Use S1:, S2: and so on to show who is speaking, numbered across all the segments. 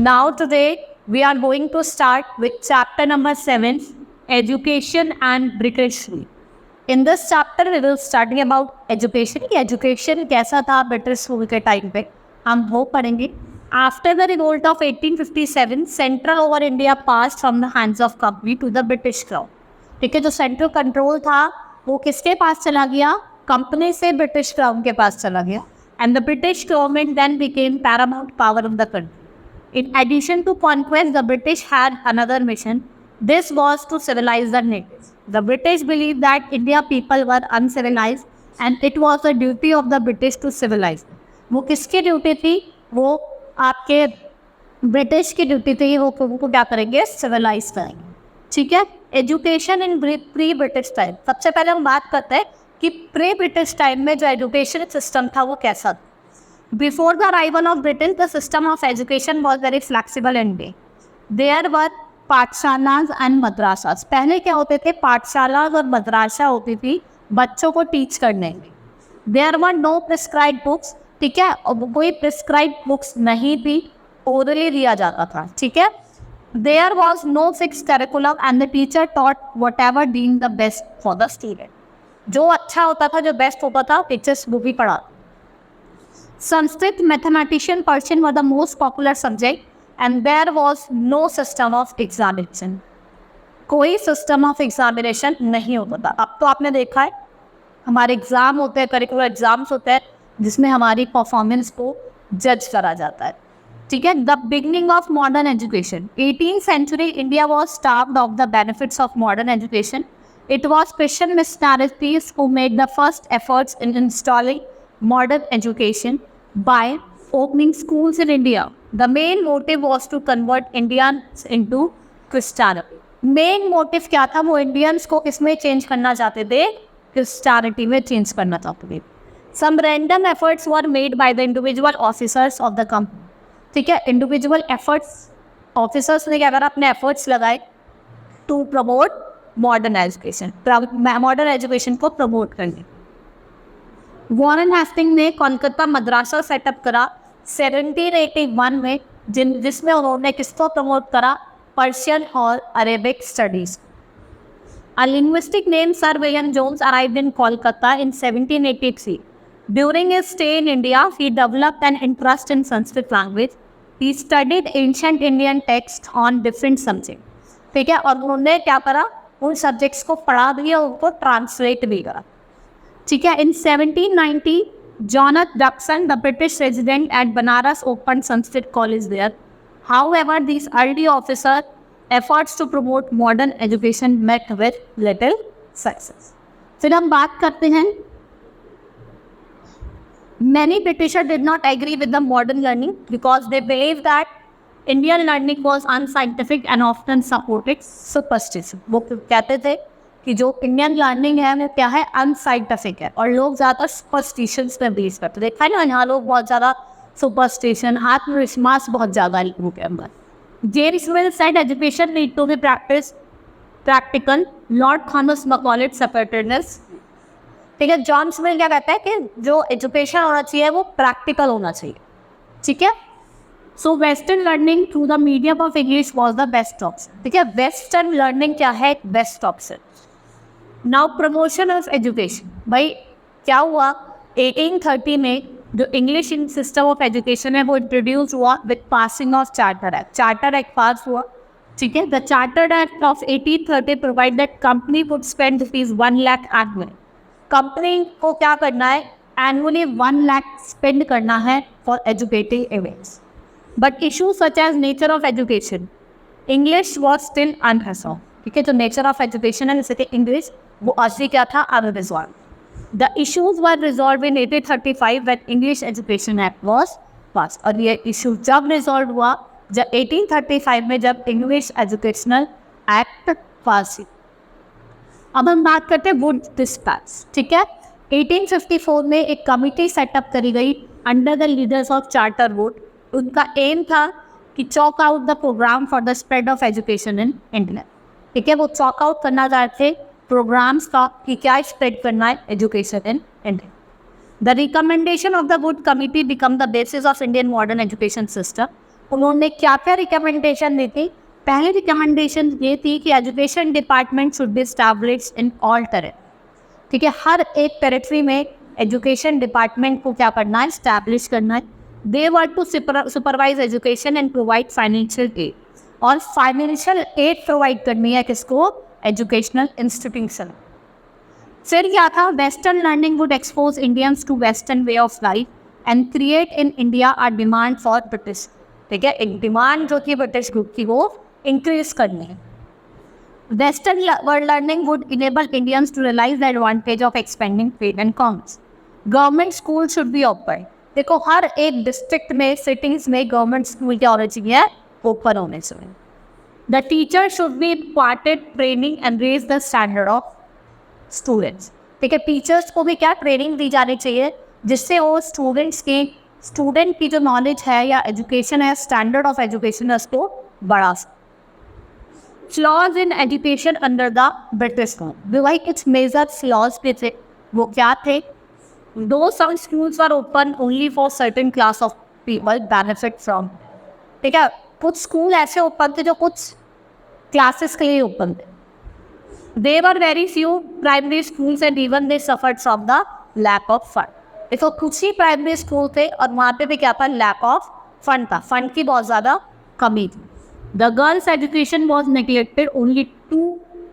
S1: Now today we are going to start with chapter number 7, Education and British Rule. In this chapter we will study about education. Education कैसा था British rule के time पे हम वो पढ़ेंगे. After the revolt of 1857, central over India passed from the hands of company to the British crown. ठीक है, जो सेंट्रल कंट्रोल था वो किसके पास चला गया? कंपनी से ब्रिटिश क्राउन के पास चला गया. And the British government then became paramount power of the country. In addition to conquest, the British had another mission. This was to civilize the natives. The British believed that India people were uncivilized and it was the duty of the British to civilize them. वो किसकी duty थी? वो आपके British की duty थी. वो उनको क्या करेंगे? सिविलाइज करेंगे. ठीक है. Education in pre British time. सबसे पहले हम बात करते हैं कि प्री ब्रिटिश टाइम में जो एजुकेशन सिस्टम था वो कैसा था. Before the arrival of Britain, the system of education was very flexible and day. There were पाठशालाज एंड मद्रासाज. पहले क्या होते थे? पाठशाला और मद्रासा होती थी बच्चों को टीच करने में. There were no prescribed books. ठीक है, कोई prescribed books नहीं थी, orally दिया जाता था. ठीक है. There was no fixed curriculum and the teacher taught whatever deemed the best for the student. जो अच्छा होता था, जो बेस्ट होता था, टीचर्स वो भी पढ़ा. Sanskrit, mathematician, Persian were the most popular subject and there was no system of examination. कोई system of examination नहीं होता था. अब तो आपने देखा है हमारे एग्ज़ाम होते हैं, करिकुलर एग्ज़ाम्स होते हैं जिसमें हमारी परफॉर्मेंस को जज करा जाता है. ठीक है. The beginning of modern education. 18th century India was starved of the benefits of modern education. It was Christian missionaries who made the first efforts in installing modern education by opening schools in India. The main motive was to convert Indians into Christianity. Main motive क्या था? वो Indians को किसमें change करना चाहते थे? Christianity में change करना चाहते थे. Some random efforts were made by the individual officers of the company. ठीक है, individual efforts officers ने क्या करा? अपने efforts लगाए to promote modern education. Modern education को promote करने. वॉरेन हेस्टिंग ने कोलकाता मद्रासा सेटअप करा 1781 में, जिसमें उन्होंने किसको प्रमोट करा? पर्शियन और Arabic studies. A linguistic name sir William Jones arrived in Kolkata in 1783. During his stay in India he developed an interest in Sanskrit language. He studied ancient Indian text on different subject. ठीक है, और उन्होंने क्या करा? उन subjects को पढ़ा भी और उनको ट्रांसलेट भी करा. ठीक है. In 1790 Jonathan Duncan, the British resident at Banaras, open Sanskrit college there. However this early officer efforts to promote modern education met with little success. फिर हम बात करते हैं, many Britisher did not agree with the modern learning because they believe that Indian learning was unscientific and often supported superstition. वो कहते थे कि जो इंडियन लर्निंग है वो क्या है? अनसाइंटिफिक है और लोग ज़्यादा सुपरस्टिशंस में बेस करते. देखा है ना, यहाँ लोग बहुत ज़्यादा सुपरस्टिशन, आत्मविश्वास बहुत ज़्यादा लोगों के अंदर. James Mill said education need to be practical. Lord Thomas Macaulay supported this. ठीक है. जॉन्स मिल क्या कहता है कि जो एजुकेशन होना चाहिए वो प्रैक्टिकल होना चाहिए. ठीक है. सो western learning through the medium of English was the best option. ठीक है, वेस्टर्न लर्निंग क्या है? Best option. Now promotion of education. भाई क्या हुआ? 1830 में जो इंग्लिश सिस्टम ऑफ एजुकेशन है वो इंट्रोड्यूस हुआ with passing of charter act. Charter act पास हुआ. ठीक है. The charter act of 1830 provide that company would spend ₹1 lakh annually. Company को क्या करना है? एनुअली 1 लाख स्पेंड करना है for educating events. But issue such as nature of education, English was still unresolved. ठीक है, जो नेचर ऑफ एजुकेशन है जैसे कि इंग्लिश, वो अभी क्या था? Unresolved. The issues were resolved in 1835 when English education act was passed. और ये इशू जब रिजॉल्व हुआ जब 1835 में जब इंग्लिश एजुकेशनल एक्ट पास हुई. अब हम बात करते हैं वुड डिस्पैच. ठीक है. 1854 में एक कमिटी सेटअप करी गई under the leaders of Charles Wood. उनका एम था कि chalk out the program for the spread of education in India. ठीक है, वो चॉक आउट करना चाहते थे प्रोग्राम्स का कि क्या स्प्रेड करना है education in India. The recommendation of the wood committee become the basis of Indian modern education system. उन्होंने क्या क्या रिकमेंडेशन दी थी? पहली रिकमेंडेशन ये थी कि education department should be established in all territory. ठीक है, हर एक टेरिटरी में एजुकेशन डिपार्टमेंट को क्या करना है? एस्टैब्लिश करना है। They were to supervise education and provide financial aid, और फाइनेंशियल एड प्रोवाइड करनी है किसको? Educational institution. फिर क्या था? Western learning would expose Indians to western way of life and create in India a demand for British. ठीक है, एक डिमांड जो थी ब्रिटिश ग्रुप की वो इंक्रीज करनी है। Western world learning would enable Indians to realize the advantage of expanding trade and commerce. Government schools should be open. देखो, हर एक डिस्ट्रिक्ट में, सिटीज में गवर्नमेंट स्कूल क्या होना चाहिए? ओपन होने चाहिए। The teacher should be imparted training and raise the standard of students. ठीक है, टीचर्स को भी क्या ट्रेनिंग दी जानी चाहिए जिससे वो स्टूडेंट की जो नॉलेज है या एजुकेशन है, स्टैंडर्ड ऑफ एजुकेशन है, उसको बढ़ा सके। Flaws in education under the British rule, भाई कुछ मेजर फ्लॉज भी थे। वो क्या थे? Though some schools were open only for certain class of people benefit from. ठीक है, कुछ स्कूल ऐसे ओपन थे जो कुछ क्लासेस के लिए ओपन थे। They were very few primary schools and even they suffered from the lack of fund. देखो, कुछ ही प्राइमरी स्कूल थे और वहाँ पे भी क्या था? लैक ऑफ फंड था, फंड की बहुत ज़्यादा कमी थी। The girls' education was neglected. Only 2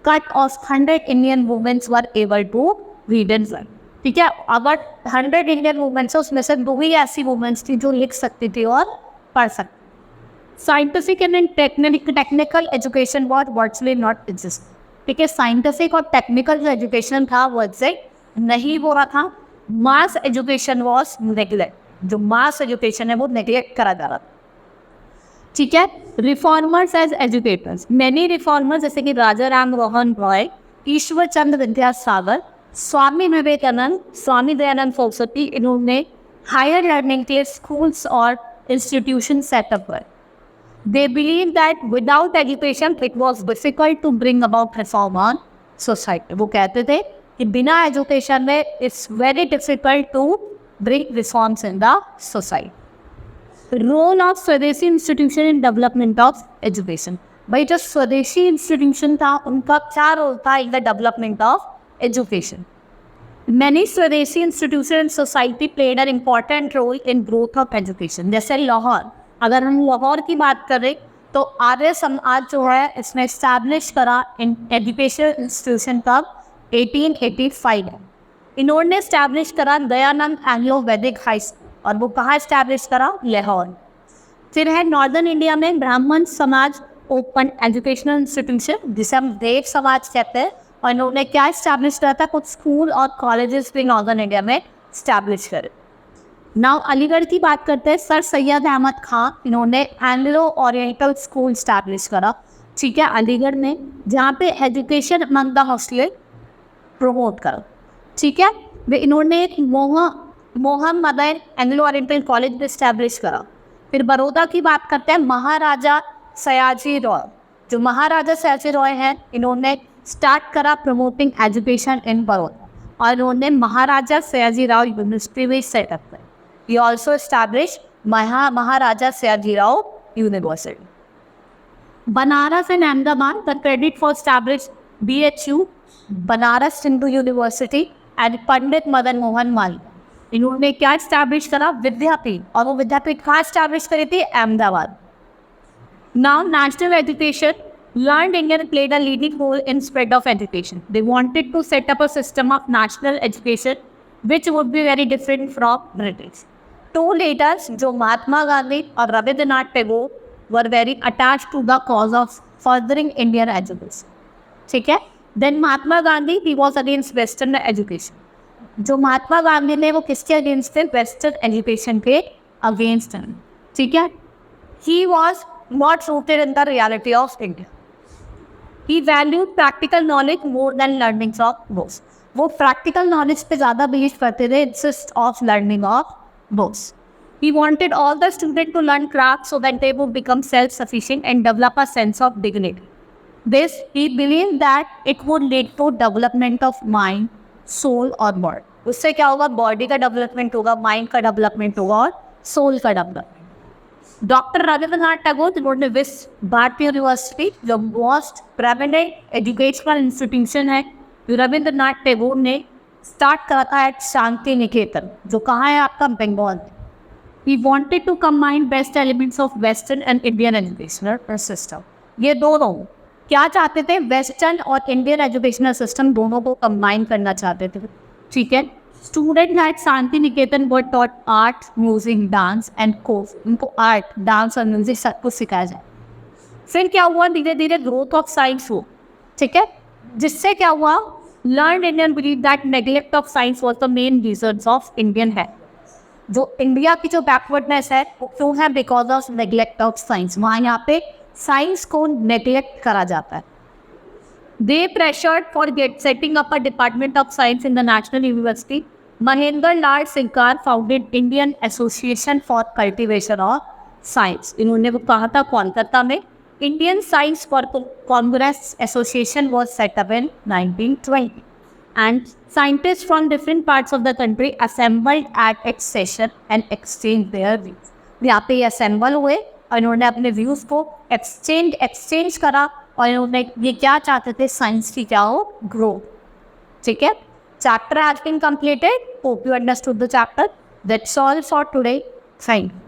S1: cut of 100 Indian women were able to read and write. ठीक है, अगर 100 इंडियन वुमेन्स है उसमें से 2 ही ऐसी वुमेन्स थी जो लिख सकती थी और पढ़ सकती। Scientific and technical education was virtually not exist. ठीक है, साइंटिफिक और टेक्निकल जो एजुकेशन था वो एग्जैक्ट नहीं हो रहा था। मास एजुकेशन वॉज नेग्लेक्ट, जो मास एजुकेशन है वो नेग्लेक्ट करा जा रहा था। ठीक है, reformers as educators, many reformers जैसे कि राजा राम मोहन रॉय, ईश्वर चंद्र विद्यासागर, स्वामी विवेकानंद, स्वामी दयानंद सरस्वती, इन्होंने हायर लर्निंग के लिए स्कूल्स और इंस्टीट्यूशन सेटअप कर। They believe that without education it was difficult to bring about reform on society. वो कहते थे कि बिना एजुकेशन में it's very difficult to bring reforms in the society. Role of swadeshi institution in development of education, भाई जो swadeshi institution था उनका क्या रोल था in the development of education? Many swadeshi institution in society played an important role in growth of education. जैसे लाहौर, अगर हम लाहौर की बात करें तो आर्य समाज जो है इसने इस्टेब्लिश करा इन एजुकेशन इंस्टीट्यूशन कब? 1885 है। इन्होंने इस्टेब्लिश करा दयानंद एंग्लो वैदिक हाई स्कूल, और वो कहाँ इस्टेब्लिश करा? लाहौर। फिर है नॉर्दर्न इंडिया में ब्राह्मण समाज ओपन एजुकेशनल इंस्टीट्यूशन जिसे हम देव समाज कहते हैं, और इन्होंने क्या इस्टेब्लिश करा था? कुछ स्कूल और कॉलेजेस भी नॉर्दर्न इंडिया में इस्टेब्लिश करे। नाउ अलीगढ़ की बात करते हैं। सर सैयद अहमद खान, इन्होंने एंग्लो ओरिएंटल स्कूल इस्टेब्लिश करा। ठीक है, अलीगढ़ में, जहाँ पे education among the hostel promote करा। ठीक है, वे इन्होंने एक मोहम्मदन एंग्लो ओरिएंटल कॉलेज भी इस्टेब्लिश करा। फिर बड़ौदा की बात करते हैं। महाराजा सयाजी रॉय, जो महाराजा सयाजी रॉय हैं, इन्होंने स्टार्ट करा प्रमोटिंग एजुकेशन इन बड़ौदा, और इन्होंने महाराजा सयाजी राव यूनिवर्सिटी भी सेटअप करी। ये also establish Maharaja Sayaji Rao university. Banaras and Ahmedabad, the credit for establish BHU Banaras Hindu university and Pandit Madan Mohan Malviya, इन्होंने क्या इस्टेब्लिश करा? विद्यापीठ, और वो विद्यापीठ कहाँ इस्टेब्लिश करी थी? Ahmedabad. Now national education, learned Indian played a leading role in spread of education. They wanted to set up a system of national education which would be very different from British. Two leaders, जो महात्मा गांधी और Rabindranath Tagore, were very attached to the cause of furthering Indian education. ठीक है, then Mahatma Gandhi, he was against Western education. जो महात्मा गांधी ने वो किसके against थे? Western education के अगेंस्ट हैं। ठीक है, he was not rooted in the reality of India. He valued practical knowledge more than learning of books. वो प्रैक्टिकल नॉलेज पे ज़्यादा बिलीव करते थे instead of learning of books. He wanted all the student to learn craft so that they would become self sufficient and develop a sense of dignity. This he believe that it would lead to development of mind, soul और body. उससे क्या होगा? Body का development होगा, mind का development होगा और soul का डेवलपमेंट। डॉक्टर रविंद्रनाथ टैगोर, जिन्होंने विश्व भारती यूनिवर्सिटी जो मोस्ट प्रेमिनेंट एजुकेशनल इंस्टीट्यूशन है, रविंद्रनाथ टैगोर ने स्टार्ट करा था एट शांति निकेतन, जो कहाँ है आपका, Bengal. He wanted to combine best elements of Western and Indian educational system. ये दोनों क्या चाहते थे, वेस्टर्न और इंडियन एजुकेशनल सिस्टम दोनों को कंबाइन करना चाहते थे, ठीक है। Student at Shanti Niketan were taught art, music, dance and course. उनको आर्ट, डांस और म्यूजिक सब कुछ सिखाया जाए। फिर क्या हुआ, धीरे धीरे ग्रोथ ऑफ साइंस हो, ठीक है, जिससे क्या हुआ, learn Indian believe that neglect of science was the main reason of Indian है। जो इंडिया की जो बैकवर्डनेस है वो क्यों है, because of neglect of science. वहाँ यहाँ पे साइंस को नेग्लेक्ट करा जाता है। They pressured for setting up a department of science in the national university. Mahendra Lal Sircar founded Indian association for cultivation of science. इन्होंने वो कहा था कोलकाता में, Indian science for congress association was set up in 1920 and scientists from different parts of the country assembled at its session and exchanged their views. यहाँ पे assemble हुए और इन्होंने अपने व्यूज़ को एक्सचेंज करा और इन्होंने ये क्या चाहते थे, साइंस की क्या हो, ग्रो, ठीक है। Chapter has been completed, hope you understood the chapter. That's all for today, thank you.